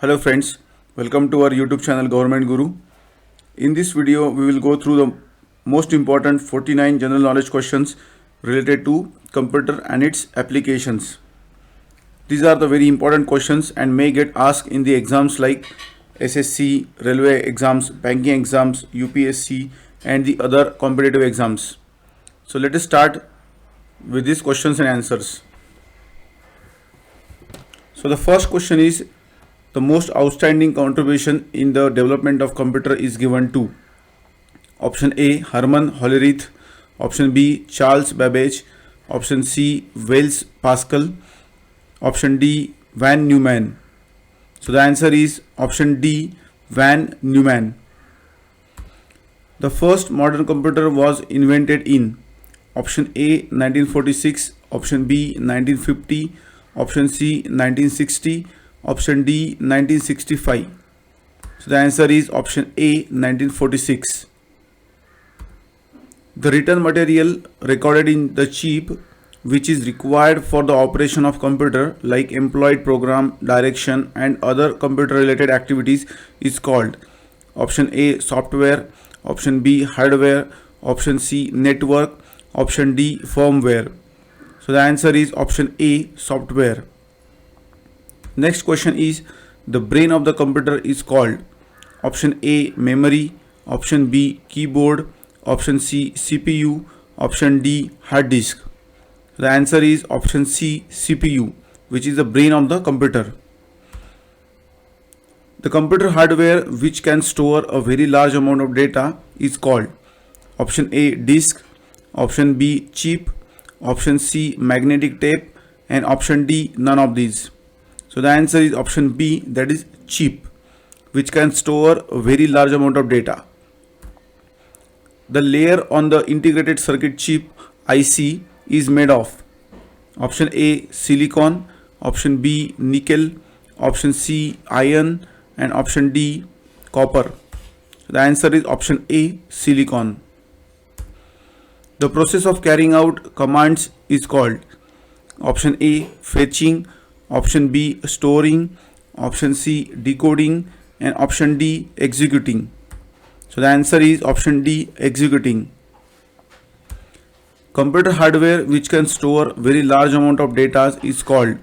Hello friends, welcome to our YouTube channel Government Guru. In this video, we will go through the most important 49 general knowledge questions related to computer and its applications. These are the very important questions and may get asked in the exams like SSC, railway exams, banking exams, UPSC and the other competitive exams. So let us start with these questions and answers. So the first question is, the most outstanding contribution in the development of computer is given to option A. Herman Hollerith, option B. Charles Babbage, option C. Wells Pascal, option D. Van Neumann. So the answer is option D. Van Neumann. The first modern computer was invented in option A. 1946, option B. 1950, option C. 1960, option D. 1965. So the answer is option A. 1946. The written material recorded in the chip which is required for the operation of computer like employed program, direction and other computer related activities is called option A. software, option B. hardware, option C. network, option D. firmware. So the answer is option A. software. Next question is, the brain of the computer is called option A. memory, option B. keyboard, option C. CPU, option D. hard disk. The answer is option C. CPU, which is the brain of the computer. The computer hardware which can store a very large amount of data is called option A. disk, option B. chip, option C. magnetic tape and option D. none of these. So the answer is option B, that is chip, which can store a very large amount of data. The layer on the integrated circuit chip IC is made of option A. silicon, option B. nickel, option C. iron and option D. copper. The answer is option A. silicon. The process of carrying out commands is called option A. fetching, option B. storing, option C. decoding and option D. executing. So the answer is option D. executing. Computer hardware which can store very large amount of data is called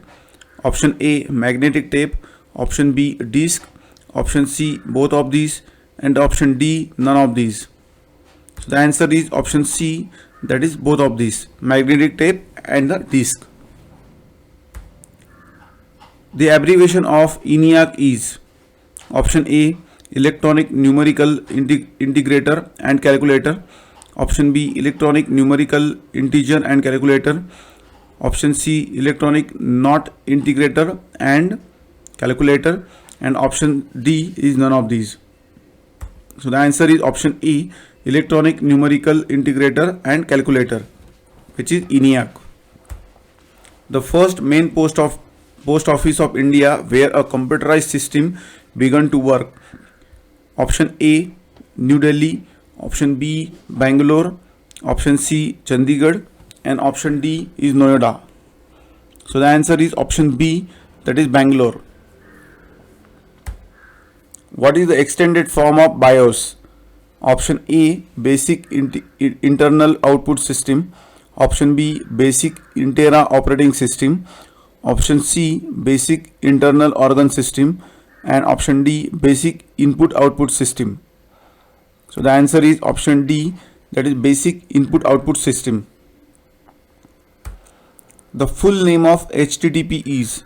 option A. magnetic tape, option B. disk, option C. both of these and option D. none of these. So the answer is option C, that is both of these, magnetic tape and the disk. The abbreviation of ENIAC is option A. electronic numerical integrator and calculator, option B. electronic numerical integer and calculator, option C. electronic not integrator and calculator and option D is none of these. So the answer is option E. electronic numerical integrator and calculator, which is ENIAC. The first main post office of India where a computerized system began to work. Option A. New Delhi, option B. Bangalore, option C. Chandigarh and option D is Noida. So the answer is option B, that is Bangalore. What is the extended form of BIOS? Option A. basic internal output system, option B. basic Intera operating system, option C. basic internal organ system and option D. basic input output system. So the answer is option D, that is basic input output system. The full name of HTTP is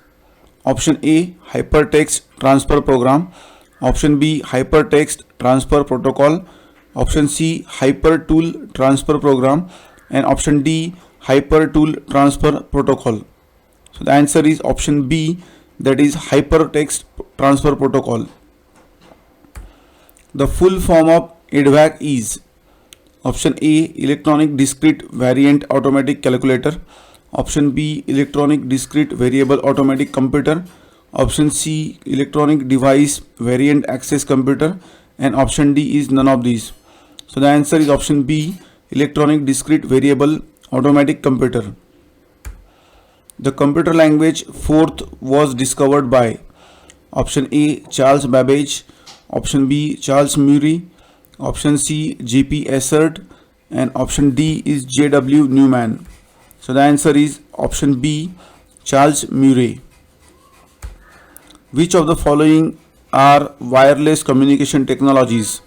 option A. hypertext transfer program, option B. hypertext transfer protocol, option C. hypertool transfer program and option D. hypertool transfer protocol. So the answer is option B, that is hypertext transfer protocol. The full form of EDVAC is option A. electronic discrete variant automatic calculator, option B. electronic discrete variable automatic computer, option C. electronic device variant access computer and option D is none of these. So the answer is option B. electronic discrete variable automatic computer. The computer language Forth was discovered by Option A, Charles Babbage. Option B, Charles Murray. Option C, J.P. Essert. And option D is J.W. Newman. So the answer is option B, Charles Murray. Which of the following are wireless communication technologies?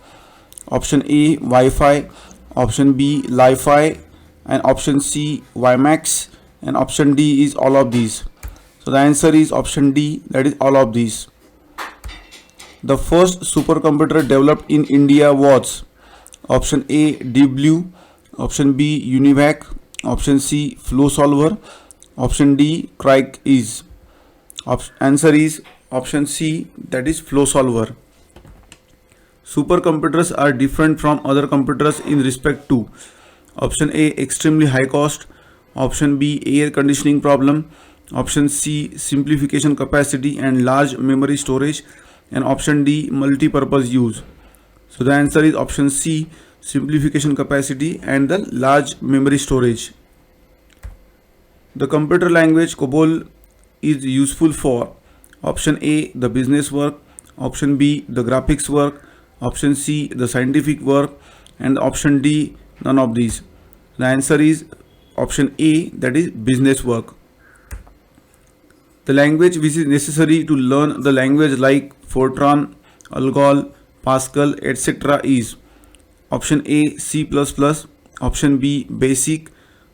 Option A, Wi-Fi. Option B, Li-Fi. And option C, WiMAX. And option D is all of these. So the answer is option D, that is all of these. The first supercomputer developed in India was option A, Deep Blue. Option B, UNIVAC. Option C, Flow Solver. Option D, Craig is. Answer is option C, that is Flow Solver. Supercomputers are different from other computers in respect to option A, extremely high cost. Option B, air conditioning problem. Option C, simplification capacity and large memory storage. And option D, multi-purpose use. So the answer is option C, simplification capacity and the large memory storage. The computer language COBOL is useful for option A, the business work. Option B, the graphics work. Option C, the scientific work. And option D, none of these. The answer is option A, that is business work. The language which is necessary to learn the language like Fortran, Algol, Pascal, etc. is option A, C++, option B, Basic,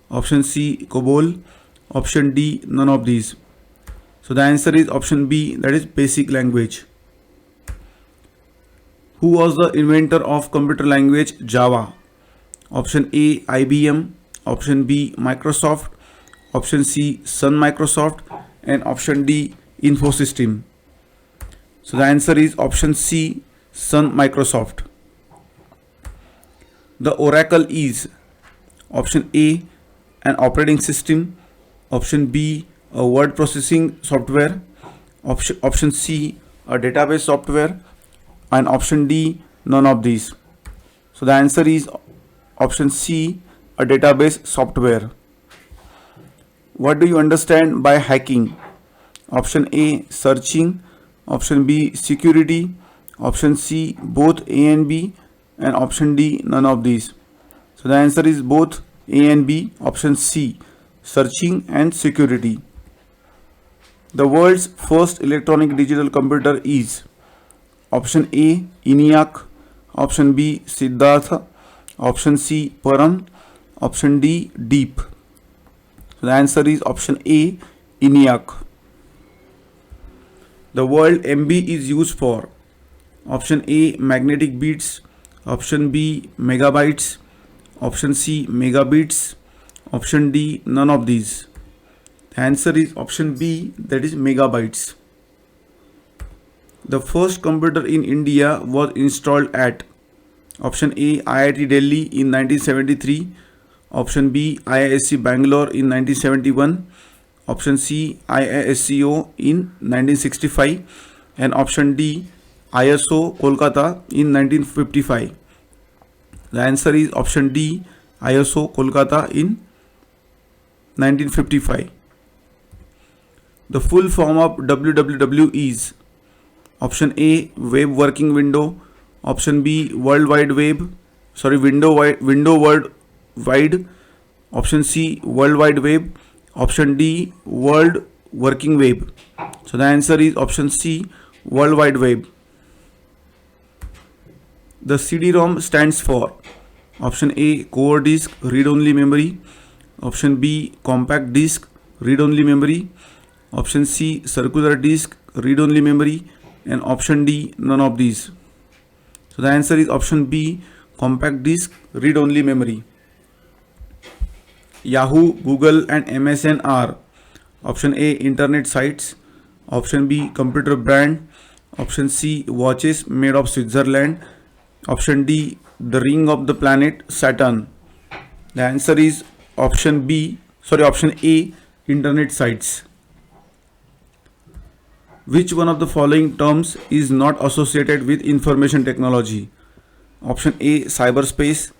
option C, COBOL, option D, none of these. So the answer is option B, that is basic language. Who was the inventor of computer language Java? Option A, IBM. Option B, Microsoft. Option C, Sun Microsoft. And option D, Infosystem. So the answer is option C, Sun Microsoft. The Oracle is option A, an operating system. Option B, a word processing software. Option C, a database software. And option D, none of these. So the answer is option C, a database software. What do you understand by hacking? Option A, searching. Option B, security. Option C, both A and B. And option D, none of these. So the answer is both A and B. Option C, searching and security. The world's first electronic digital computer is option A, ENIAC. Option B, Siddhartha. Option C, Param. Option D, Deep. So the answer is option A, ENIAC. The word MB is used for option A, magnetic beats. Option B, megabytes. Option C, megabits. Option D, none of these. The answer is option B, that is megabytes. The first computer in India was installed at option A, IIT Delhi in 1973. Option B, IISc Bangalore in 1971. Option C, IISco in 1965. And option D, ISO Kolkata in 1955. The answer is option D, ISO Kolkata in 1955. The full form of WWW is option A, Web Working Window. Option B, World Wide Web. Window World Wide. Option C, World Wide Web. Option D, World Working Web. So the answer is option C, World Wide Web. The CD-ROM stands for option A, core disk, read-only memory. Option B, compact disk, read-only memory. Option C, circular disk, read-only memory. And option D, none of these. So the answer is option B, compact disk, read-only memory. Yahoo, Google and MSN are option A, internet sites. Option B, computer brand. Option C, watches made of Switzerland. Option D, the ring of the planet Saturn. The answer is option A, internet sites. Which one of the following terms is not associated with information technology? Option A, cyberspace.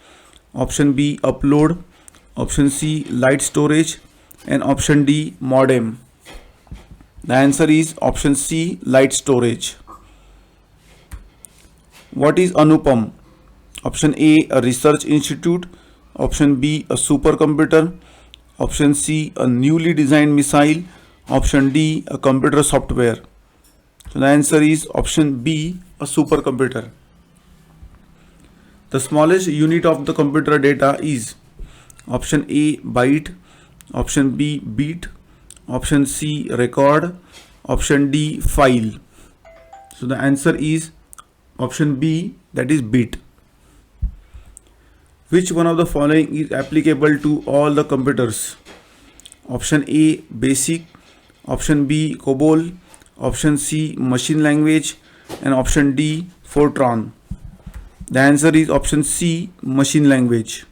Option B, upload. Option C, light storage. And option D, modem. The answer is option C, light storage. What is Anupam? Option A, a research institute. Option B, a supercomputer. Option C, a newly designed missile. Option D, a computer software. So the answer is option B, a supercomputer. The smallest unit of the computer data is option A, byte. Option B, bit. Option C, record. Option D, file. So the answer is option B, that is bit. Which one of the following is applicable to all the computers? Option A, basic. Option B, COBOL. Option C, machine language. And option D, Fortran. The answer is option C, machine language.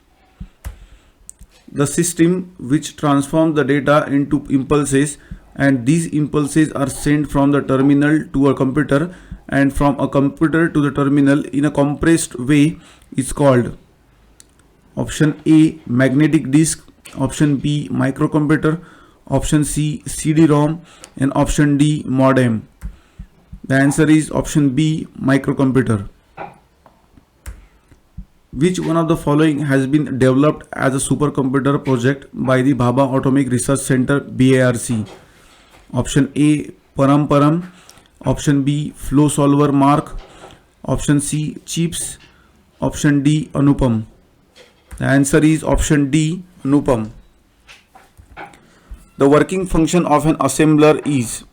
The system which transforms the data into impulses, and these impulses are sent from the terminal to a computer and from a computer to the terminal in a compressed way, is called option A, magnetic disk. Option B, microcomputer. Option C, CD-ROM. And option D, modem. The answer is option B, microcomputer. Which one of the following has been developed as a supercomputer project by the Bhabha Atomic Research Center, BARC? Option A, Param. Option B, Flow Solver Mark. Option C, CHIPS. Option D, Anupam. The answer is option D, Anupam. The working function of an assembler is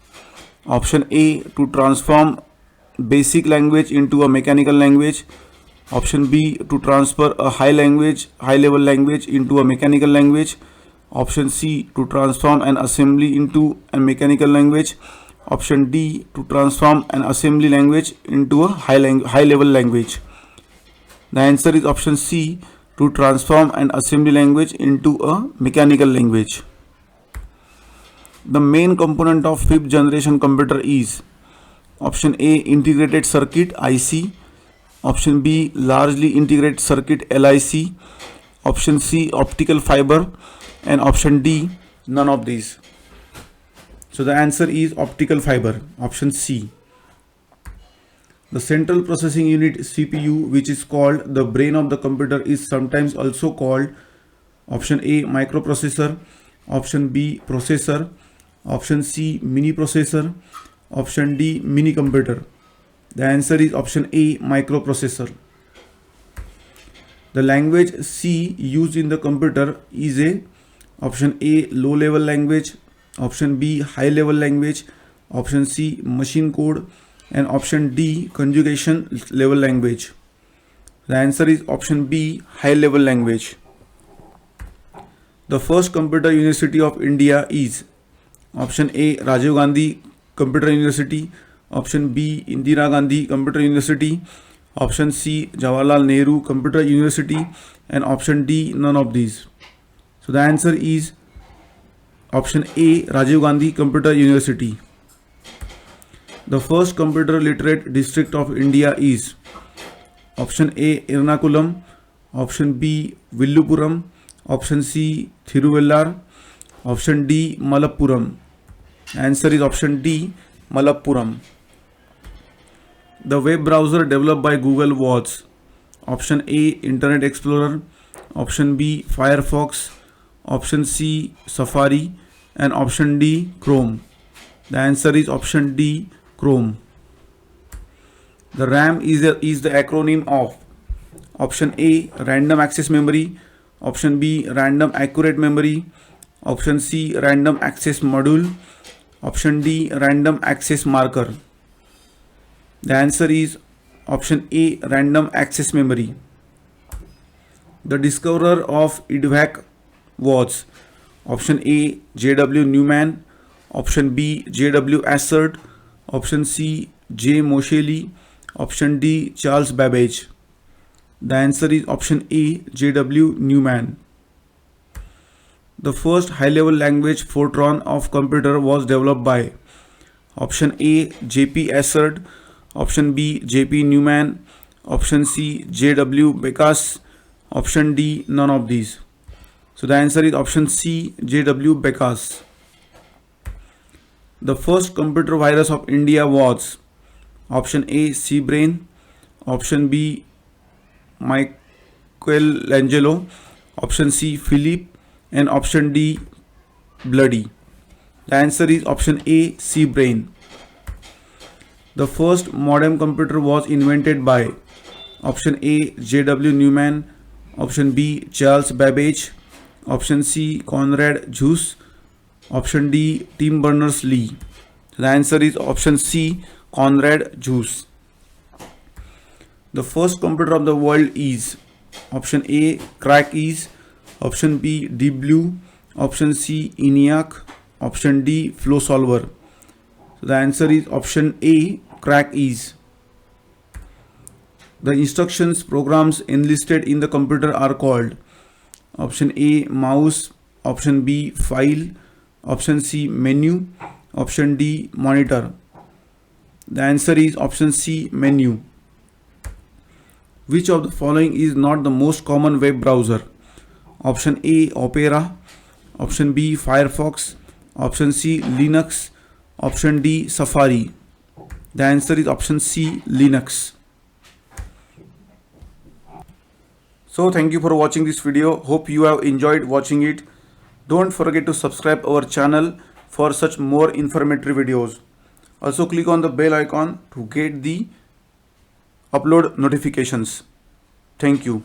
option A, to transform basic language into a mechanical language. Option B, to transfer a high level language into a mechanical language. Option C, to transform an assembly into a mechanical language. Option D, to transform an assembly language into a high level language. The answer is option C, to transform an assembly language into a mechanical language. The main component of fifth generation computer is option A, integrated circuit, IC. Option B, largely integrated circuit, LIC. Option C, optical fiber. And option D, none of these. So the answer is optical fiber, option C. The central processing unit, CPU, which is called the brain of the computer, is sometimes also called option A, microprocessor. Option B, processor. Option C, mini processor. Option D, mini computer. The answer is option A, microprocessor. The language C used in the computer is a option A, low level language. Option B, high level language. Option C, machine code. And option D, conjugation level language. The answer is option B, high level language. The first computer university of India is option A, Rajiv Gandhi Computer University. Option B, Indira Gandhi Computer University. Option C, Jawaharlal Nehru Computer University. And option D, none of these. So the answer is option A, Rajiv Gandhi Computer University. The first computer literate district of India is option A, Ernakulam. Option B, Villupuram. Option C, Thiruvellar. Option D, Malappuram. Answer is option D, Malappuram. The web browser developed by Google was option A, Internet Explorer. Option B, Firefox. Option C, Safari. And option D, Chrome. The answer is option D, Chrome. The RAM is the acronym of option A, random access memory. Option B, random accurate memory. Option C, random access module. Option D, random access marker. The answer is option A, random access memory. The discoverer of EDVAC was option A, J.W. Newman. Option B, J.W. Assert. Option C, J. Moseley. Option D, Charles Babbage. The answer is option A, J.W. Newman. The first high-level language Fortran of computer was developed by option A, J.P. Assert. Option B, J.P. Newman. Option C, J.W. Bekas. Option D, none of these. So the answer is option C, J.W. Bekas. The first computer virus of India was option A CBrain, option B Michelangelo, option C Philip, and option D Bloody. The answer is option A CBrain. The first modern computer was invented by option A J.W. Newman, option B Charles Babbage, option C Conrad Zuse, option D Tim Berners-Lee. The answer is option C Conrad Zuse. The first computer of the world is option A Crack-Ease, option B Deep Blue, option C ENIAC, option D FlowSolver. So the answer is option A Crack-Ease. The instructions programs enlisted in the computer are called option A mouse, option B file, option C menu, option D monitor. The answer is option C menu. Which of the following is not the most common web browser? Option A Opera, option B Firefox, option C Linux, option D Safari. The answer is option C Linux. So thank you for watching this video. Hope you have enjoyed watching it. Don't forget to subscribe our channel for such more informative videos. Also click on the bell icon to get the upload notifications. Thank you.